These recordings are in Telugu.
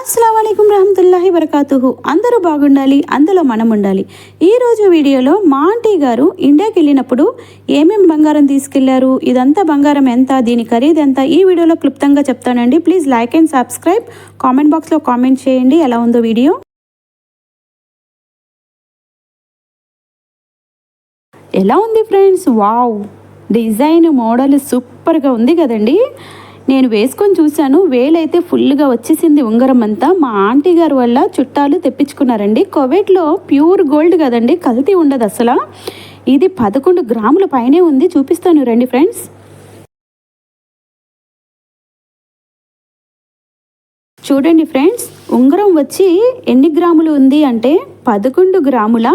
అస్సలాము అలైకుం రహమతుల్లాహి వరకాతుహు. అందరూ బాగుండాలి, అందులో మనం ఉండాలి. ఈరోజు వీడియోలో మా ఆంటీ గారు ఇండియాకి వెళ్ళినప్పుడు ఏమేమి బంగారం తీసుకెళ్లారు, ఇదంతా బంగారం ఎంత, దీని ఖరీదు ఎంత, ఈ వీడియోలో క్లుప్తంగా చెప్తానండి. Please like and subscribe. Comment బాక్స్లో కామెంట్ చేయండి ఎలా ఉందో వీడియో. ఎలా ఉంది ఫ్రెండ్స్? వావ్, డిజైన్ మోడల్ సూపర్గా ఉంది కదండి. నేను వేసుకొని చూశాను, వేలైతే ఫుల్గా వచ్చేసింది ఉంగరం అంతా. మా ఆంటీ గారు వల్ల చుట్టాలు తెప్పించుకున్నారండి. కువైట్లో ప్యూర్ గోల్డ్ కదండి, కల్తీ ఉండదు అసలు. ఇది 11 గ్రాముల పైనే ఉంది, చూపిస్తాను రండి ఫ్రెండ్స్. చూడండి ఫ్రెండ్స్, ఉంగరం వచ్చి ఎన్ని గ్రాములు ఉంది అంటే 11 గ్రాముల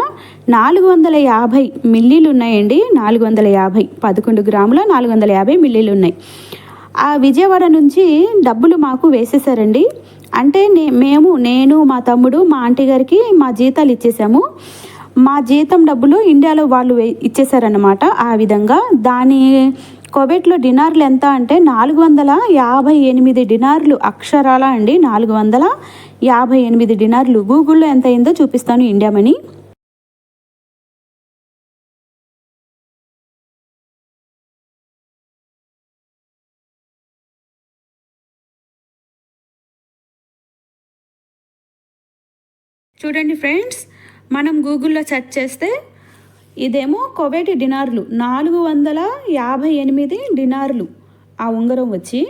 450 మిల్లీలు ఉన్నాయండి. 450, 11 గ్రాముల 450 మిల్లీలు ఉన్నాయి. ఆ విజయవాడ నుంచి డబ్బులు మాకు వేసేసారండి. అంటే నేను మా తమ్ముడు మా ఆంటీ గారికి మా జీతాలు ఇచ్చేసాము. మా జీతం డబ్బులు ఇండియాలో వాళ్ళు ఇచ్చేసారన్నమాట. ఆ విధంగా దాని కువైట్లో డినార్లు ఎంత అంటే 458 డినార్లు, అక్షరాల అండి 458 డినార్లు. గూగుల్లో ఎంత అయిందో చూపిస్తాను ఇండియా మనీ. చూడండి ఫ్రెండ్స్, మనం గూగుల్లో సెర్చ్ చేస్తే ఇదేమో కువైట్ డినార్లు 458 డినార్లు ఆ ఉంగరం వచ్చి.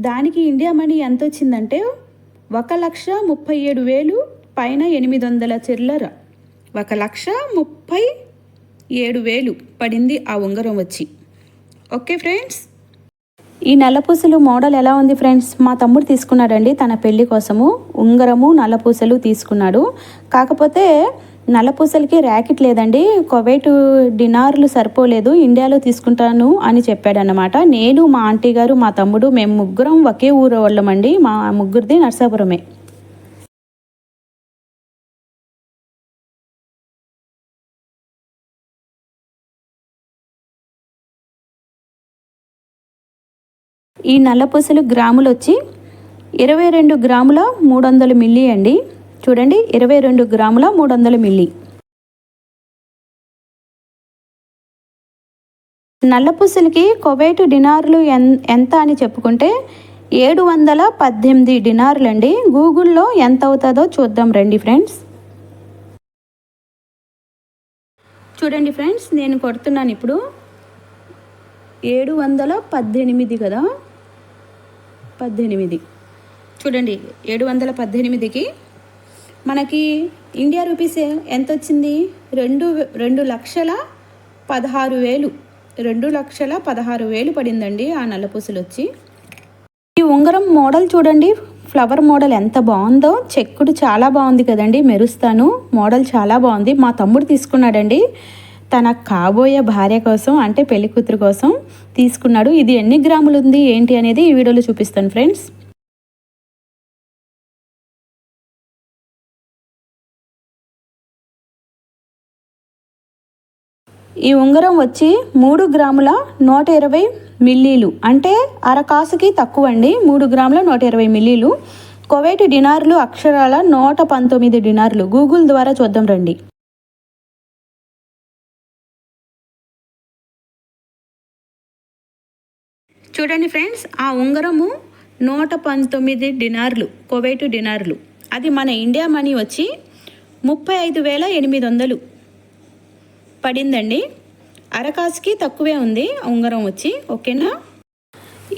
దానికి ఇండియా మనీ ఎంత వచ్చిందంటే 1,37,000 పైన 800 చిల్లర, 1,37,000 పడింది ఆ ఉంగరం వచ్చి. ఓకే ఫ్రెండ్స్, ఈ నల్లపూసలు మోడల్ ఎలా ఉంది ఫ్రెండ్స్? మా తమ్ముడు తీసుకున్నాడండి తన పెళ్లి కోసము. ఉంగరము నల్లపూసలు తీసుకున్నాడు. కాకపోతే నల్లపూసలకి ర్యాకెట్ లేదండి, కువైట్ డినార్లు సరిపోలేదు, ఇండియాలో తీసుకుంటాను అని చెప్పాడన్నమాట. నేను, మా ఆంటీ గారు, మా తమ్ముడు, మేము ముగ్గురం ఒకే ఊరు వాళ్ళమండి. మా ముగ్గురిది నర్సాపురమే. ఈ నల్లపూసలు గ్రాములు వచ్చి 22 గ్రాముల 300 మిల్లీ అండి. చూడండి, 22 గ్రాముల 300 మిల్లీ. నల్లపూసలకి కువైట్ డినార్లు ఎంత అని చెప్పుకుంటే 718 డినార్లు అండి. గూగుల్లో ఎంత అవుతుందో చూద్దాం రండి ఫ్రెండ్స్. చూడండి ఫ్రెండ్స్, నేను కొడుతున్నాను ఇప్పుడు. 718 కదా, 18. చూడండి, 718కి మనకి ఇండియా రూపీస్ ఎంత వచ్చింది? 2,16,000, 2,16,000 పడిందండి ఆ నల్లపూసలు వచ్చి. ఈ ఉంగరం మోడల్ చూడండి, ఫ్లవర్ మోడల్ ఎంత బాగుందో. చెక్కుడు చాలా బాగుంది కదండి, మెరుస్తాను. మోడల్ చాలా బాగుంది. మా తమ్ముడు తీసుకున్నాడండి తన కాబోయే భార్య కోసం, అంటే పెళ్లి కూతురు కోసం తీసుకున్నాడు. ఇది ఎన్ని గ్రాములు ఉంది ఏంటి అనేది ఈ వీడియోలో చూపిస్తాను ఫ్రెండ్స్. ఈ ఉంగరం వచ్చి 3 గ్రాముల 120 మిల్లీలు, అంటే అరకాసుకి తక్కువ అండి. 3 గ్రాముల 120 మిల్లీలు. కువైట్ డినార్లు అక్షరాల 119 డినార్లు. గూగుల్ ద్వారా చూద్దాం రండి. చూడండి ఫ్రెండ్స్, ఆ ఉంగరము 119 డినార్లు, కువైట్ డినార్లు. అది మన ఇండియా మనీ వచ్చి 35,800 పడిందండి. అరకాసుకి తక్కువే ఉంది ఉంగరం వచ్చి. ఓకేనా?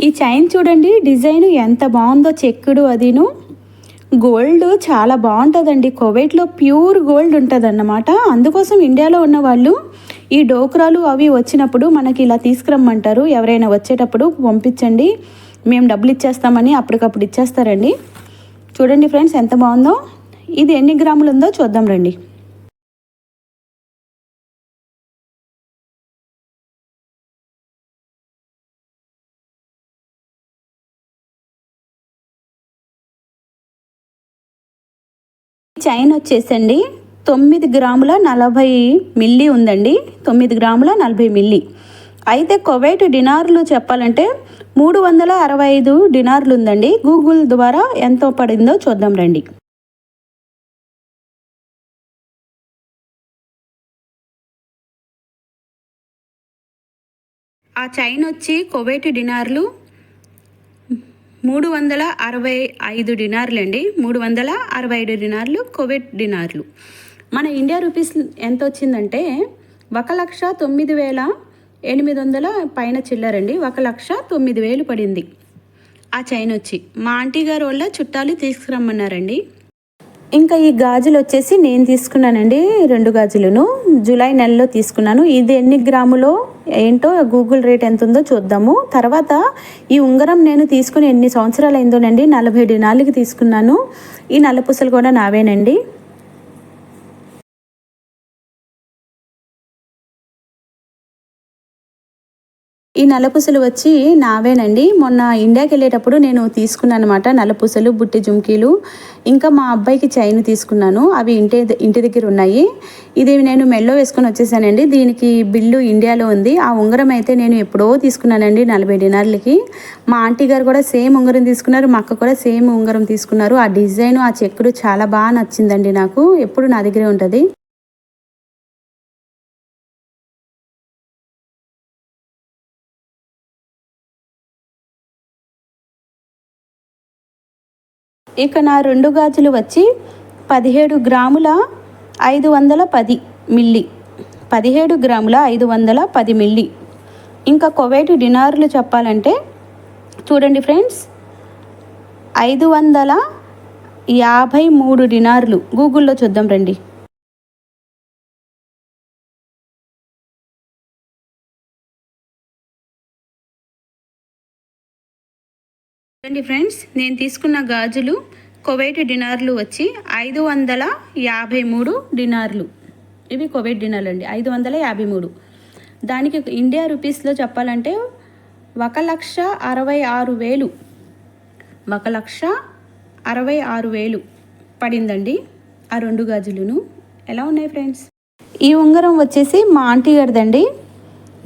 ఈ చైన్ చూడండి, డిజైన్ ఎంత బాగుందో, చెక్కుడు అదిను. గోల్డ్ చాలా బాగుంటుందండి. కువైట్లో ప్యూర్ గోల్డ్ ఉంటుంది అన్నమాట. అందుకోసం ఇండియాలో ఉన్న వాళ్ళు ఈ డోక్రాలు అవి వచ్చినప్పుడు మనకి ఇలా తీసుకురమ్మంటారు. ఎవరైనా వచ్చేటప్పుడు పంపించండి, మేము డబ్బులు ఇచ్చేస్తామని అప్పటికప్పుడు ఇచ్చేస్తారండి. చూడండి ఫ్రెండ్స్, ఎంత బాగుందో. ఇది ఎన్ని గ్రాములు ఉందో చూద్దాం రండి. చైన్ వచ్చేసండి 9 గ్రాముల 40 మిల్లీ ఉందండి. 9 గ్రాముల 40 మిల్లీ. అయితే కువైట్ డినార్లు చెప్పాలంటే 365 డినార్లు ఉందండి. గూగుల్ ద్వారా ఎంతో పడిందో చూద్దాం రండి. ఆ చైన్ వచ్చి కువైట్ డినార్లు 365 డినార్లు అండి. 365 డినార్లు కువైట్ డినార్లు. మన ఇండియా రూపీస్ ఎంత వచ్చిందంటే 1,09,800 పైన చిల్లరండి. 1,09,000 పడింది ఆ చైన్ వచ్చి. మా ఆంటీ గారు వాళ్ళ చుట్టాలు తీసుకురమ్మన్నారండి. ఇంకా ఈ గాజులు వచ్చేసి నేను తీసుకున్నానండి. 2 గాజులను జూలై నెలలో తీసుకున్నాను. ఇది ఎన్ని గ్రాములో ఏంటో గూగుల్ రేట్ ఎంత ఉందో చూద్దాము. తర్వాత ఈ ఉంగరం నేను తీసుకుని ఎన్ని సంవత్సరాలు అయిందోనండి. 40 డినార్లకి తీసుకున్నాను. ఈ నల్లపూసలు కూడా నావేనండి. ఈ నల్లపూసలు వచ్చి నావేనండి. మొన్న ఇండియాకి వెళ్ళేటప్పుడు నేను తీసుకున్నాను అనమాట. నల్లపూసలు, బుట్టి జుమ్కీలు, ఇంకా మా అబ్బాయికి చైన్ తీసుకున్నాను. అవి ఇంటి దగ్గర ఉన్నాయి. ఇది నేను మెల్లో వేసుకొని వచ్చేసానండి. దీనికి బిల్లు ఇండియాలో ఉంది. ఆ ఉంగరం అయితే నేను ఎప్పుడో తీసుకున్నానండి 40 డినార్లకి. మా ఆంటీ గారు కూడా సేమ్ ఉంగరం తీసుకున్నారు. మా అక్క కూడా సేమ్ ఉంగరం తీసుకున్నారు. ఆ డిజైన్, ఆ చెక్కుడు చాలా బాగా నచ్చిందండి నాకు. ఎప్పుడు నా దగ్గరే ఉంటుంది. ఇక నా 2 గాజులు వచ్చి 17 గ్రాముల 510 మిల్లీ. 17 గ్రాముల 510 మిల్లీ. ఇంకా కువైట్ డినార్లు చెప్పాలంటే చూడండి ఫ్రెండ్స్, 553 డినార్లు. గూగుల్లో చూద్దాం రండి. చూడండి ఫ్రెండ్స్, నేను తీసుకున్న గాజులు కువైట్ డినార్లు వచ్చి 553 డినార్లు. ఇవి కువైట్ డినార్లు అండి. 553. దానికి ఇండియా రూపీస్లో చెప్పాలంటే 1,66,000. 1,66,000 పడిందండి ఆ 2 గాజులను. ఎలా ఉన్నాయి ఫ్రెండ్స్? ఈ ఉంగరం వచ్చేసి మా ఆంటీ గారిదండి.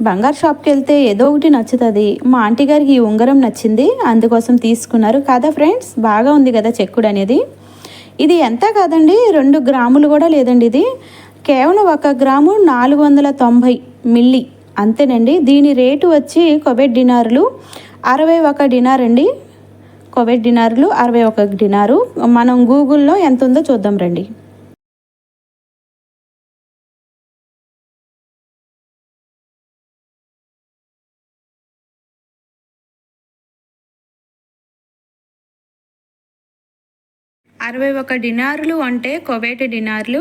బంగారు షాప్కి వెళ్తే ఏదో ఒకటి నచ్చుతుంది. మా ఆంటీ గారికి ఈ ఉంగరం నచ్చింది, అందుకోసం తీసుకున్నారు కదా ఫ్రెండ్స్. బాగా ఉంది కదా చెక్కుడు అనేది. ఇది ఎంత కాదండి, 2 గ్రాములు కూడా లేదండి. ఇది కేవలం 1 గ్రాము 490 మిల్లీ అంతేనండి. దీని రేటు వచ్చి కువైట్ డినార్లు 61 డినార్ అండి. కువైట్ డినార్లు 61 డినారు. మనం గూగుల్లో ఎంత ఉందో చూద్దాం రండి. అరవై 61 డినార్లు అంటే కువైట్ డినార్లు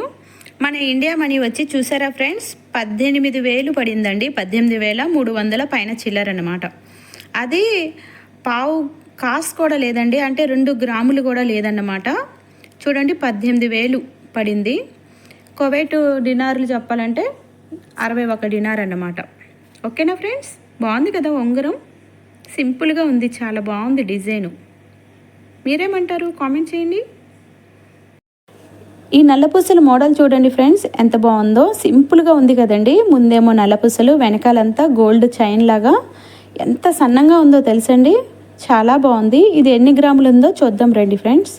మన ఇండియా మనీ వచ్చి చూసారా ఫ్రెండ్స్, 18,000 పడిందండి. 18,300 పైన చిల్లరనమాట. అది పావు కాసు కూడా లేదండి, అంటే 2 గ్రాములు కూడా లేదన్నమాట. చూడండి, 18,000 పడింది. కువైట్ డినార్లు చెప్పాలంటే 61 డినార్ అన్నమాట. ఓకేనా ఫ్రెండ్స్? బాగుంది కదా ఉంగరం? సింపుల్గా ఉంది, చాలా బాగుంది డిజైను. మీరేమంటారు? కామెంట్ చేయండి. ఈ నల్లపూసల మోడల్ చూడండి ఫ్రెండ్స్, ఎంత బాగుందో. సింపుల్గా ఉంది కదండి. ముందేమో నల్లపూసలు, వెనకాలంతా గోల్డ్ చైన్ లాగా ఎంత సన్నంగా ఉందో తెలుసండి. చాలా బాగుంది. ఇది ఎన్ని గ్రాములు ఉందో చూద్దాం రండి ఫ్రెండ్స్.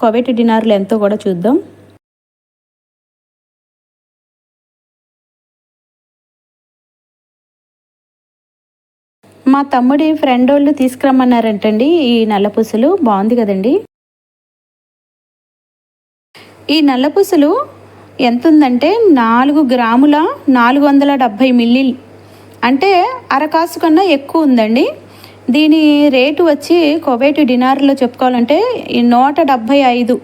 కువైట్ డినార్లు ఎంతో కూడా చూద్దాం. మా తమ్ముడి ఫ్రెండ్ వాళ్ళు తీసుకురమ్మన్నారంటండి ఈ నల్లపూసలు. బాగుంది కదండి. ఈ నల్లపూసలు ఎంత ఉందంటే 4 గ్రాముల 470 మిల్లీ, అంటే అరకాసు కన్నా ఎక్కువ ఉందండి. దీని రేటు వచ్చి కువైట్ డినార్లో చెప్పుకోవాలంటే 175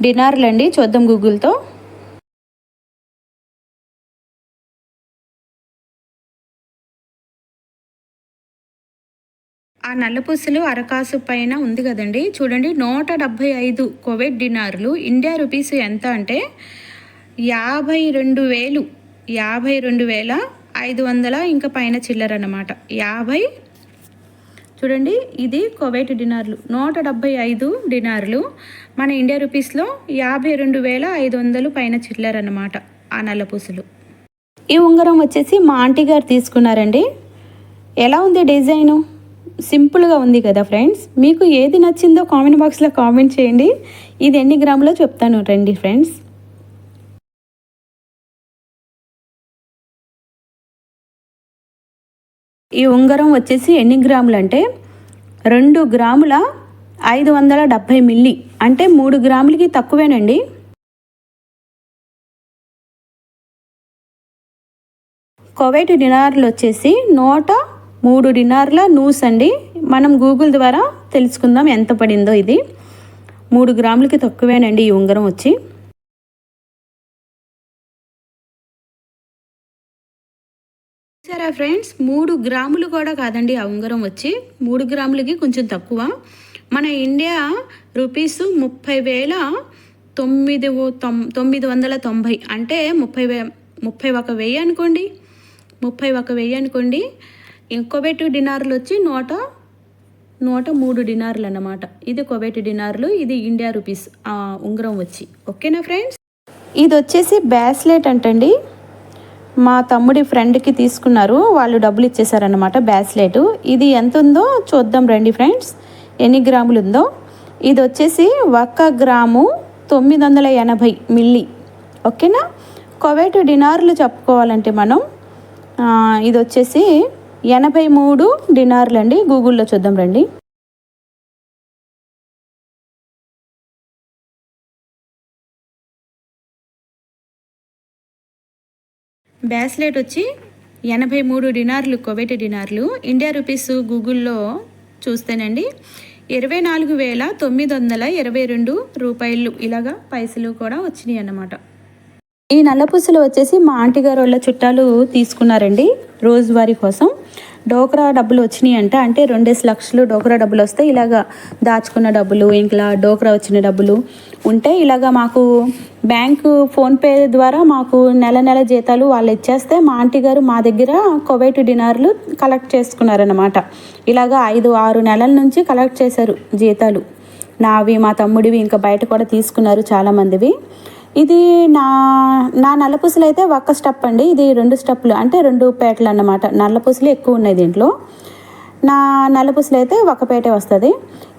డినార్లు అండి. చూద్దాం గూగుల్తో. ఆ నల్లపూసలు అరకాసు పైన ఉంది కదండి. చూడండి, 175 కువైట్ డినార్లు. ఇండియా రూపీస్ ఎంత అంటే 52,000, 52,500 ఇంకా పైన చిల్లర అన్నమాట. 50. చూడండి, ఇది కువైట్ డినార్లు 175 డినార్లు. మన ఇండియా రూపీస్లో 52,500 పైన చిల్లర అన్నమాట ఆ నల్లపూసలు. ఈ ఉంగరం వచ్చేసి మా ఆంటీ గారు తీసుకున్నారండి. ఎలా ఉంది డిజైను? సింపుల్గా ఉంది కదా ఫ్రెండ్స్. మీకు ఏది నచ్చిందో కామెంట్ బాక్స్లో కామెంట్ చేయండి. ఇది ఎన్ని గ్రాములో చెప్తాను రండి ఫ్రెండ్స్. ఈ ఉంగరం వచ్చేసి ఎన్ని గ్రాములు అంటే 2 గ్రాముల 570 మిల్లీ, అంటే 3 గ్రాములకి తక్కువేనండి. కువైట్ డినార్లు వచ్చేసి 103 డినార్ల నూస్ అండి. మనం గూగుల్ ద్వారా తెలుసుకుందాం ఎంత పడిందో. ఇది 3 గ్రాములకి తక్కువేనండి ఈ ఉంగరం వచ్చి. సరే ఫ్రెండ్స్, 3 గ్రాములు కూడా కాదండి ఆ ఉంగరం వచ్చి. 3 గ్రాములకి కొంచెం తక్కువ. మన ఇండియా రూపీస్ 30,990, అంటే 31,000 అనుకోండి. 31,000 అనుకోండి. కువైట్ డినార్లు వచ్చి 103 డినార్లు అన్నమాట. ఇది కువైట్ డినార్లు, ఇది ఇండియా రూపీస్ ఉంగరం వచ్చి. ఓకేనా ఫ్రెండ్స్. ఇది వచ్చేసి బ్రాస్లెట్ అంటండి. మా తమ్ముడి ఫ్రెండ్కి తీసుకున్నారు, వాళ్ళు డబ్బులు ఇచ్చేసారన్నమాట బ్రాస్లెట్. ఇది ఎంత ఉందో చూద్దాం రండి ఫ్రెండ్స్, ఎన్ని గ్రాములు ఉందో. ఇది వచ్చేసి 1 గ్రాము 980 మిల్లీ. ఓకేనా. కువైట్ డినార్లు చెప్పుకోవాలంటే మనం ఇది వచ్చేసి 83 డినార్లు అండి. గూగుల్లో చూద్దాం రండి. బ్రాస్లెట్ వచ్చి 83 డినార్లు, కువైట్ డినార్లు. ఇండియా రూపీస్ గూగుల్లో చూస్తేనండి 24,922 రూపాయలు ఇలాగా పైసలు కూడా వచ్చినాయి అన్నమాట. ఈ నల్లపూసలు వచ్చేసి మా ఆంటీ గారు వాళ్ళ చుట్టాలు తీసుకున్నారండి రోజువారీ కోసం. డోక్రా డబ్బులు వచ్చినాయి అంటే 2 లక్షలు డోక్రా డబ్బులు వస్తాయి. ఇలాగా దాచుకున్న డబ్బులు, ఇంకా డోక్రా వచ్చిన డబ్బులు ఉంటే ఇలాగా మాకు బ్యాంకు ఫోన్పే ద్వారా మాకు నెల జీతాలు వాళ్ళు ఇచ్చేస్తే మా ఆంటీ గారు మా దగ్గర కువైట్ డినార్లు కలెక్ట్ చేసుకున్నారన్నమాట. ఇలాగా 5-6 నెలల నుంచి కలెక్ట్ చేశారు జీతాలు నావి, మా తమ్ముడివి, ఇంకా బయట కూడా తీసుకున్నారు చాలామందివి. ఇది నా నల్లపూసలు అయితే 1 స్టెప్ అండి. ఇది 2 స్టెప్పులు, అంటే 2 పేటలు అన్నమాట. నల్లపూసలు ఎక్కువ ఉన్నాయి దీంట్లో. నా నల్లపూసలు అయితే 1 పేటే వస్తుంది.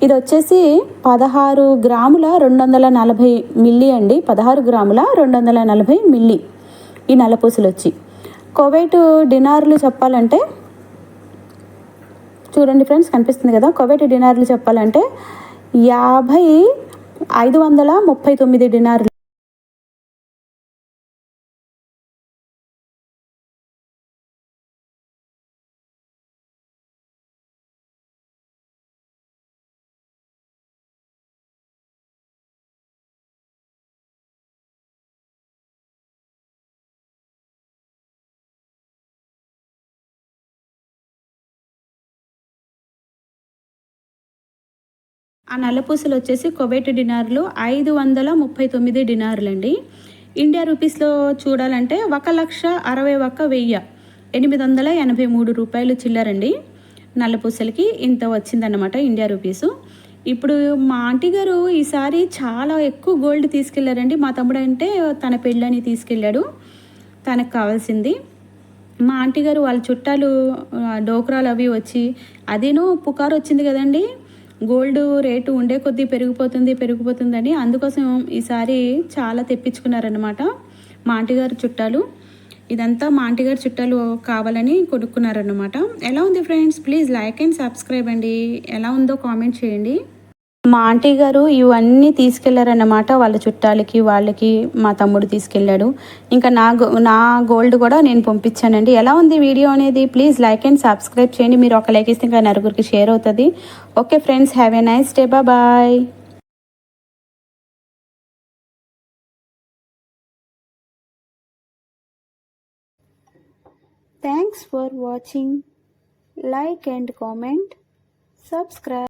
ఇది వచ్చేసి 16 గ్రాముల 240 మిల్లీ అండి. 16 గ్రాముల 240 మిల్లీ ఈ నల్లపూసలు వచ్చి. కువైట్ డినార్లు చెప్పాలంటే చూడండి ఫ్రెండ్స్, కనిపిస్తుంది కదా. కువైట్ డినార్లు చెప్పాలంటే 539 డినార్లు. ఆ నల్లపూసలు వచ్చేసి కువైట్ డినార్లు 539 డినార్లు అండి. ఇండియా రూపీస్లో చూడాలంటే 1,61,883 రూపాయలు చిల్లరండి. నల్లపూసలకి ఇంత వచ్చిందన్నమాట ఇండియా రూపీసు. ఇప్పుడు మా ఆంటీ గారు ఈసారి చాలా ఎక్కువ గోల్డ్ తీసుకెళ్లారండి. మా తమ్ముడు అంటే తన పెళ్ళని తీసుకెళ్ళాడు, తనకు కావాల్సింది. మా ఆంటీ గారు వాళ్ళ చుట్టాలు డోక్రాలు అవి వచ్చి, అదేనో పుకారు వచ్చింది కదండి, గోల్డ్ రేటు ఉండే కొద్దీ పెరిగిపోతుందని. అందుకోసం ఈసారి చాలా తెప్పించుకున్నారనమాట మా ఆంటీ గారు చుట్టాలు. ఇదంతా మా ఆంటీ గారు చుట్టాలు కావాలని కొనుక్కున్నారనమాట. ఎలా ఉంది friends, please like and subscribe అండి. ఎలా ఉందో కామెంట్ చేయండి. మా ఆంటీ గారు ఇవన్నీ తీసుకెళ్లారన్నమాట వాళ్ళ చుట్టాలకి, వాళ్ళకి. మా తమ్ముడు తీసుకెళ్ళాడు. ఇంకా నా గోల్డ్ కూడా నేను పంపించానండి. ఎలా ఉంది వీడియో అనేది ప్లీజ్ లైక్ అండ్ సబ్స్క్రైబ్ చేయండి. మీరు ఒక లైక్ ఇస్తే ఇంకా నలుగురికి షేర్ అవుతుంది. Okay friends, have a nice day. Bye. Thanks for watching. Like and comment, subscribe.